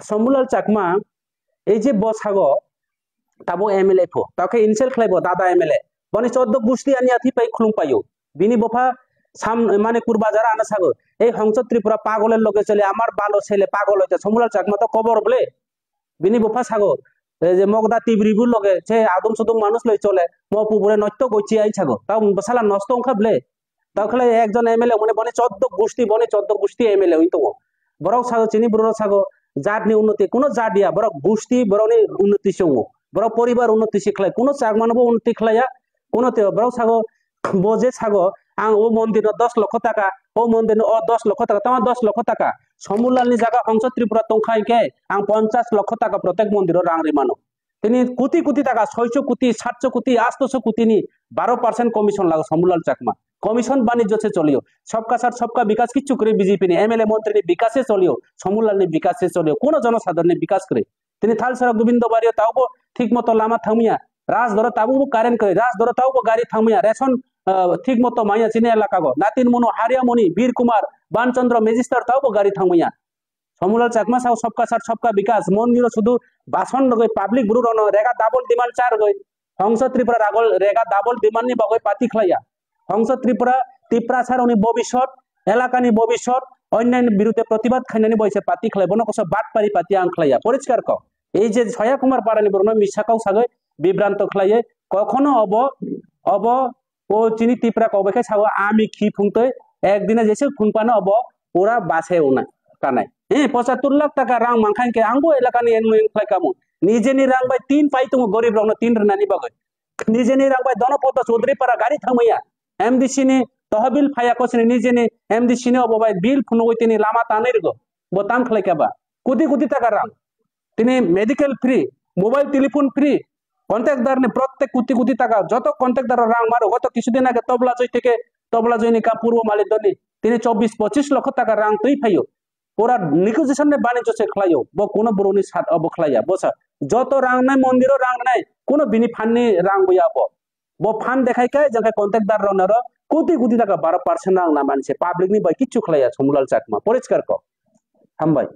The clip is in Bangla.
শম্ভুলাল চাকমা এই যে বসাগো তাবো এমএলএ ফো তাকে ইনসেল খাইবো দাদা এমএলএ বনি 14 গুষ্টি আনি আথি পাই খুলুম পাইও বিনি বফা সাম মানে কুরবা যারা আনা সাগো এই হংস ত্রিপুরা পাগলের লগে চলে আমার ভালো ছেলে পাগল হইতে শম্ভুলাল চাকমা তো কবর বলে বিনি বফা সাগো এই যে মগদা টিবরিবুর লগে সে আদম সুদম মানুষ লই চলে মপু বলে নত্য গইছি আই সাগো তাও সালা নষ্ট অংখা বলে তাহলে একজন এমএলএ মানে বনে 14 গোষ্ঠী বনে 14 গোষ্ঠী এমএলএ হইতো বরং সাগো চিনি বড় সাগো জাত নি উন্নতি কোনো জাত দিয়া বড় গোষ্ঠী বড় নি উন্নতি সঙ্গ বড় পরিবার উন্নতি শিখলাই কোনো চাক মানব উন্নতি খেলাইয়া কোনো বড় সাগো বোঝে সাগো আং ও মন্দির 10 লক্ষ টাকা ও মন্দির ও 10 লক্ষ টাকা তোমার 10 লক্ষ টাকা শম্ভুলালনি জায়গা হংস ত্রিপুরা তংখাইকে আং 50 লক্ষ টাকা প্রত্যেক মন্দির রাং রিমানো তিনি কোটি কোটি টাকা 600 কোটি 700 কোটি 800 কোটি নি 12% কমিশন লাগো শম্ভুলাল চাকমা কমিশন বাণিজ্য সে চলিও সবকা সাথ সবকা বিকাশ কিচ্ছু করে বিজেপি নি এমএলএ মন্ত্রী নি বিকাশে চলিও শম্ভুলাল নি বিকাশে চলিও কোন জনসাধারণ বিকাশ করে তিনি থালসরা গোবিন্দ বাড়িও তাও ঠিক মতো লামা থামিয়া রাজ ধরো তাবু কারেন্ট করে রাজ ধরো তাও গাড়ি থামিয়া রেশন ঠিক মতো মাইয়া চিনে এলাকা গো নাতিন মনো হারিয়ামণি বীর কুমার বানচন্দ্র ম্যাজিস্ট্রেট তাও গাড়ি থামিয়া শম্ভুলাল চাকমা সাউ সবকা সাথ সবকা বিকাশ মন্দির শুধু বাসন গই পাবলিক বুরু রন রেগা ডাবল ডিমান্ড চার গই হংস ত্রিপুরা রাগল রেগা ডাবল ডিমান্ড নি বগই পাতি খাইয়া হংস ত্রিপুরা ত্রিপ্রাসার উনি ভবিষ্যৎ এলাকানি ভবিষ্যৎ অন্যান্য বিরুদ্ধে প্রতিবাদ খাইনানি বইছে পাতি খাই বন কস বাট পারি পাতি আং খাইয়া পরিষ্কার ক এই যে ছয়া কুমার পারানি বর্ণ মিশাকাও সাগৈ বিভ্রান্ত খাইয়ে কখনো অব ও চিনি ত্রিপুরা কবেকে সাগো আমি খি ফুংতে একদিনে যেসে ফুংপানো অব ওরা বাসে ওনা কানাই 75 লাখ টাকা রাং মাংখাইকে আংবো এলাকানি এনমুইং খাই কামু নিজে নি রাং বাই 3 পাই তুমি গরিব রং 3 রানি বাগৈ নিজে নি রাং বাই দনপত চৌধুরী পারা গাড়ি থামাইয়া এমডিসি নি তহবিল ফায়া কসনি নিজে নি এমডিসি নি অবাই বিল ফুনুই তিনি লামা তানের গো বোতাম খাইকাবা কোটি কোটি টাকা রাং তিনি medical free mobile telephone free কন্ট্রাক্টদার নি প্রত্যেক কোটি কোটি টাকা যত কন্ট্রাক্টদার রাং মারো গত কিছুদিন আগে তবলা জয় থেকে তবলা জয় নিকা পূর্ব মালিদনি তিনি 24-25 লক্ষ টাকা রাং তুই ফাইও পুরা নিগোসিয়েশন ने বাণিজ্য সে খাইও বো কোন বরুনি সাত অব খাইয়া বসা যত রাং নাই মন্দিরও রাং নাই কোন বিনি ফাননি রাং বইয়া বো ফান দেখাইকে জঙ্কা কন্ট্রাক্টদার রনর কোটি কোটি টাকা 12% রাং না মানছে পাবলিক নি বাই কিচ্ছু খাইয়া শম্ভুলাল চাকমা পরিষ্কার ক হামবাই